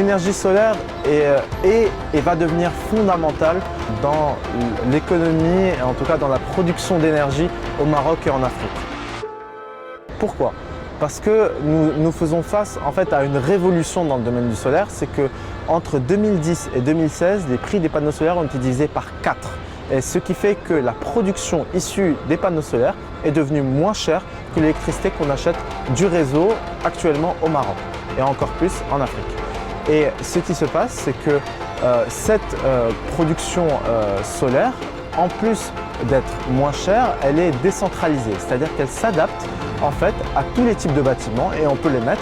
l'énergie solaire est et va devenir fondamentale dans l'économie, et en tout cas dans la production d'énergie au Maroc et en Afrique. Pourquoi? Parce que nous faisons face en fait à une révolution dans le domaine du solaire, c'est que entre 2010 et 2016, les prix des panneaux solaires ont été divisés par 4. Et ce qui fait que la production issue des panneaux solaires est devenue moins chère que l'électricité qu'on achète du réseau actuellement au Maroc et encore plus en Afrique. Et ce qui se passe, c'est que cette production solaire, en plus d'être moins chère, elle est décentralisée, c'est-à-dire qu'elle s'adapte en fait à tous les types de bâtiments et on peut les mettre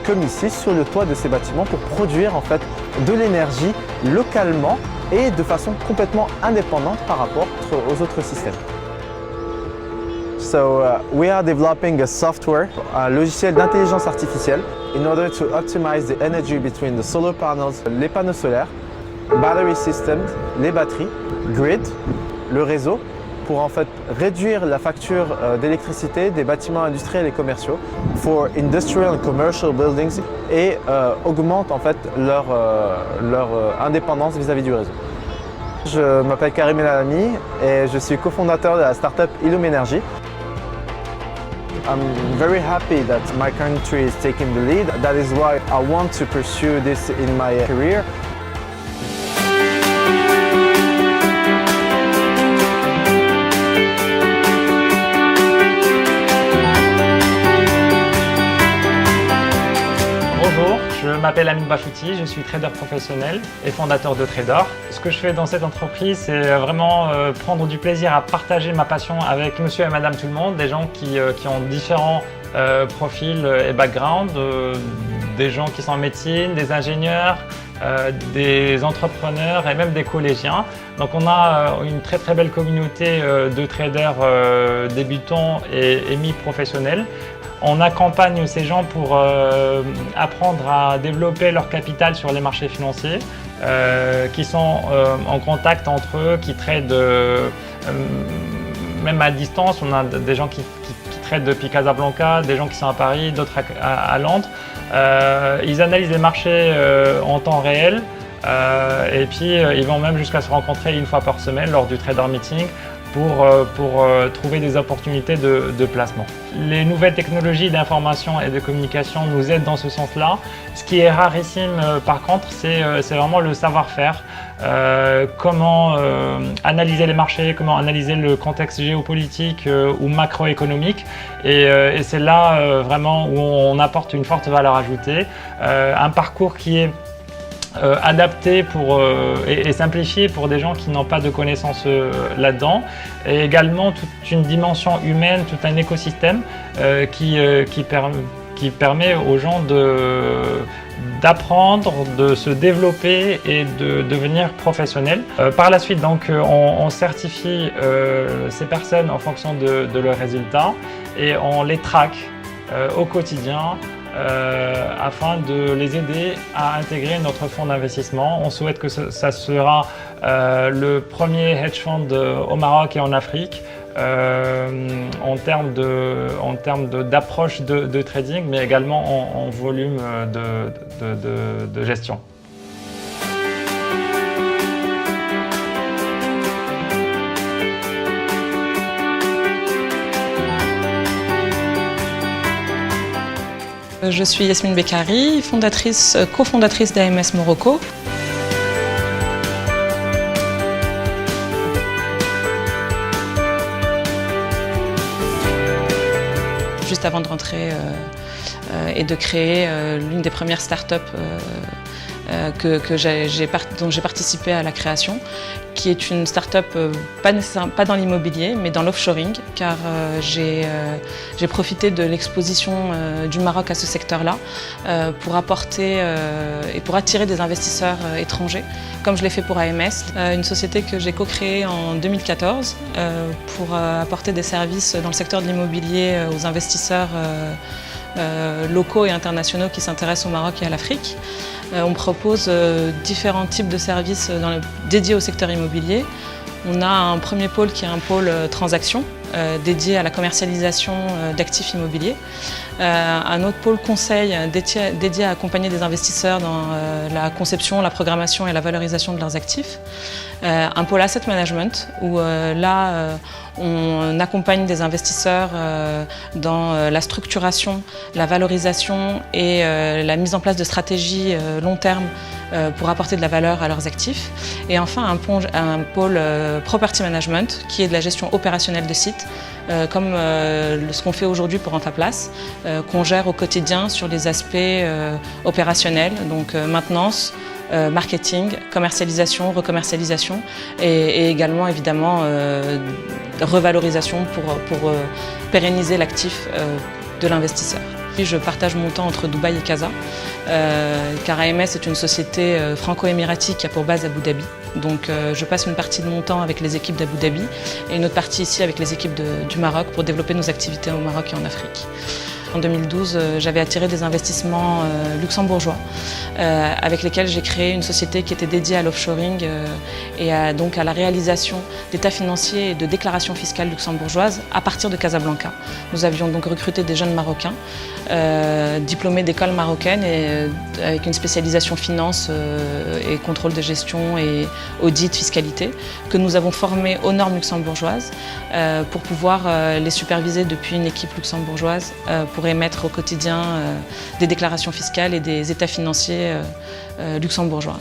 comme ici sur le toit de ces bâtiments pour produire en fait de l'énergie localement et de façon complètement indépendante par rapport aux autres systèmes. So we are developing a software, un logiciel d'intelligence artificielle in order to optimize the energy between the solar panels, les panneaux solaires, battery systems, les batteries, grid, le réseau, pour en fait réduire la facture d'électricité des bâtiments industriels et commerciaux for industrial and commercial buildings et augmente en fait leur indépendance vis-à-vis du réseau. Je m'appelle Karim El Alami et je suis cofondateur de la startup Illum Energy. I'm very happy that my country is taking the lead. That is why I want to pursue this in my career. Bonjour, je m'appelle Amin Bachouti, je suis trader professionnel et fondateur de Trader. Ce que je fais dans cette entreprise, c'est vraiment prendre du plaisir à partager ma passion avec monsieur et madame tout le monde, des gens qui ont différents profils et backgrounds, des gens qui sont en médecine, des ingénieurs, des entrepreneurs et même des collégiens. Donc on a une très belle communauté de traders débutants et mi-professionnels. On accompagne ces gens pour apprendre à développer leur capital sur les marchés financiers, qui sont en contact entre eux, qui tradent même à distance. On a des gens qui tradent depuis Casablanca, des gens qui sont à Paris, d'autres à Londres. Ils analysent les marchés en temps réel et puis ils vont même jusqu'à se rencontrer une fois par semaine lors du trader meeting pour trouver des opportunités de placement. Les nouvelles technologies d'information et de communication nous aident dans ce sens-là. Ce qui est rarissime par contre, c'est vraiment le savoir-faire. Comment analyser les marchés, comment analyser le contexte géopolitique ou macroéconomique. Et c'est là vraiment où on apporte une forte valeur ajoutée. Un parcours qui est adapté et simplifié pour des gens qui n'ont pas de connaissances là-dedans, et également toute une dimension humaine, tout un écosystème qui permet aux gens d'apprendre, de se développer et de devenir professionnels. Par la suite, donc, on certifie ces personnes en fonction de leurs résultats et on les traque au quotidien afin de les aider à intégrer notre fonds d'investissement. On souhaite que ça sera le premier hedge fund au Maroc et en Afrique en termes d'approche de trading, mais également en volume de gestion. Je suis Yasmine Bekkari, cofondatrice d'AMS Morocco. Juste avant de rentrer et de créer l'une des premières startups dont j'ai participé à la création, qui est une start-up pas dans l'immobilier, mais dans l'offshoring, car j'ai profité de l'exposition du Maroc à ce secteur-là pour apporter et pour attirer des investisseurs étrangers, comme je l'ai fait pour AMS, une société que j'ai co-créée en 2014 pour apporter des services dans le secteur de l'immobilier aux investisseurs locaux et internationaux qui s'intéressent au Maroc et à l'Afrique. On propose différents types de services dédiés au secteur immobilier. On a un premier pôle qui est un pôle transaction, dédié à la commercialisation d'actifs immobiliers. Un autre pôle conseil dédié à accompagner des investisseurs dans la conception, la programmation et la valorisation de leurs actifs. Un pôle asset management où on accompagne des investisseurs dans la structuration, la valorisation et la mise en place de stratégies long terme pour apporter de la valeur à leurs actifs. Et enfin un pôle property management qui est de la gestion opérationnelle de sites, comme ce qu'on fait aujourd'hui pour Rentaplace, qu'on gère au quotidien sur les aspects opérationnels, donc maintenance, marketing, commercialisation, recommercialisation et également évidemment revalorisation pour pérenniser l'actif de l'investisseur. Je partage mon temps entre Dubaï et Casa, car AMS est une société franco-émiratie qui a pour base Abu Dhabi. Donc je passe une partie de mon temps avec les équipes d'Abu Dhabi et une autre partie ici avec les équipes du Maroc pour développer nos activités au Maroc et en Afrique. En 2012, j'avais attiré des investissements luxembourgeois avec lesquels j'ai créé une société qui était dédiée à l'offshoring et donc à la réalisation d'états financiers et de déclarations fiscales luxembourgeoises à partir de Casablanca. Nous avions donc recruté des jeunes Marocains diplômés d'écoles marocaines et avec une spécialisation finance et contrôle de gestion et audit fiscalité que nous avons formés aux normes luxembourgeoises pour pouvoir les superviser depuis une équipe luxembourgeoise pour émettre au quotidien des déclarations fiscales et des états financiers luxembourgeois.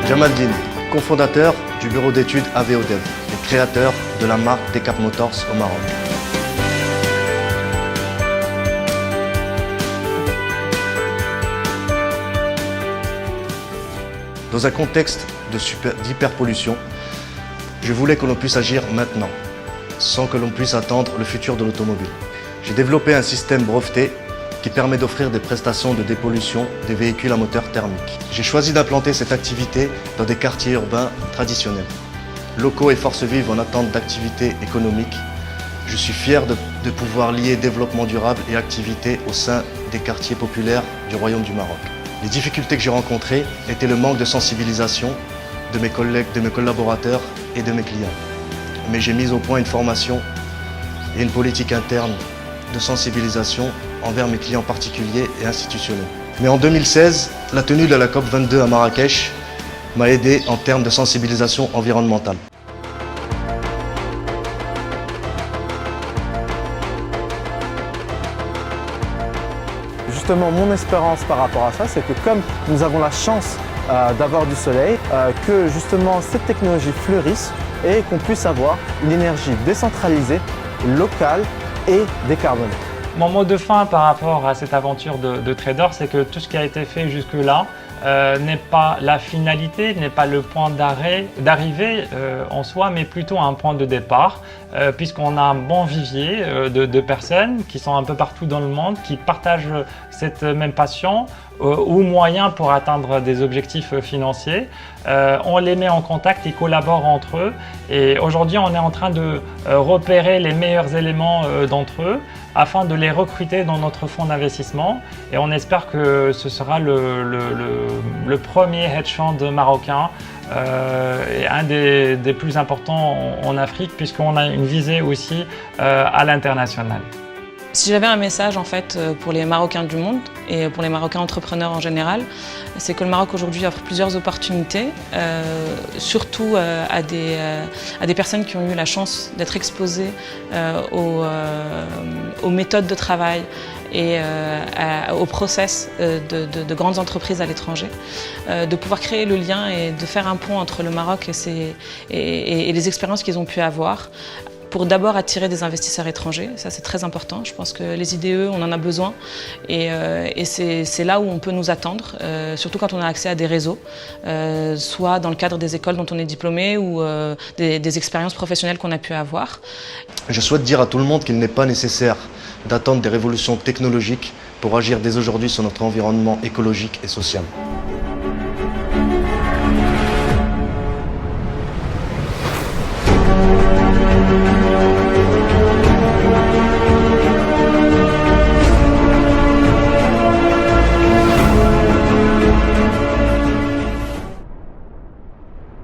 Jamaldine, cofondateur du bureau d'études AVODEV et créateur de la marque Decap Motors au Maroc. Dans un contexte d'hyperpollution, je voulais que l'on puisse agir maintenant, sans que l'on puisse attendre le futur de l'automobile. J'ai développé un système breveté qui permet d'offrir des prestations de dépollution des véhicules à moteur thermique. J'ai choisi d'implanter cette activité dans des quartiers urbains traditionnels. Locaux et forces vives en attente d'activités économiques, je suis fier de pouvoir lier développement durable et activité au sein des quartiers populaires du Royaume du Maroc. Les difficultés que j'ai rencontrées étaient le manque de sensibilisation de mes collègues, de mes collaborateurs et de mes clients. Mais j'ai mis au point une formation et une politique interne de sensibilisation envers mes clients particuliers et institutionnels. Mais en 2016, la tenue de la COP22 à Marrakech m'a aidé en termes de sensibilisation environnementale. Justement, mon espérance par rapport à ça, c'est que comme nous avons la chance d'avoir du soleil, que justement cette technologie fleurisse et qu'on puisse avoir une énergie décentralisée, locale et décarbonée. Mon mot de fin par rapport à cette aventure de trader, c'est que tout ce qui a été fait jusque-là n'est pas la finalité, n'est pas le point d'arrivée en soi, mais plutôt un point de départ, puisqu'on a un bon vivier de personnes qui sont un peu partout dans le monde, qui partagent cette même passion ou moyens pour atteindre des objectifs financiers. On les met en contact, ils collaborent entre eux et aujourd'hui on est en train de repérer les meilleurs éléments d'entre eux afin de les recruter dans notre fonds d'investissement et on espère que ce sera le premier hedge fund marocain et un des plus importants en Afrique puisqu'on a une visée aussi à l'international. Si j'avais un message en fait pour les Marocains du monde et pour les Marocains entrepreneurs en général, c'est que le Maroc aujourd'hui offre plusieurs opportunités, surtout à des personnes qui ont eu la chance d'être exposées aux méthodes de travail et au process de grandes entreprises à l'étranger, de pouvoir créer le lien et de faire un pont entre le Maroc et les expériences qu'ils ont pu avoir, pour d'abord attirer des investisseurs étrangers, ça c'est très important. Je pense que les IDE, on en a besoin et c'est là où on peut nous attendre, surtout quand on a accès à des réseaux, soit dans le cadre des écoles dont on est diplômé ou des expériences professionnelles qu'on a pu avoir. Je souhaite dire à tout le monde qu'il n'est pas nécessaire d'attendre des révolutions technologiques pour agir dès aujourd'hui sur notre environnement écologique et social.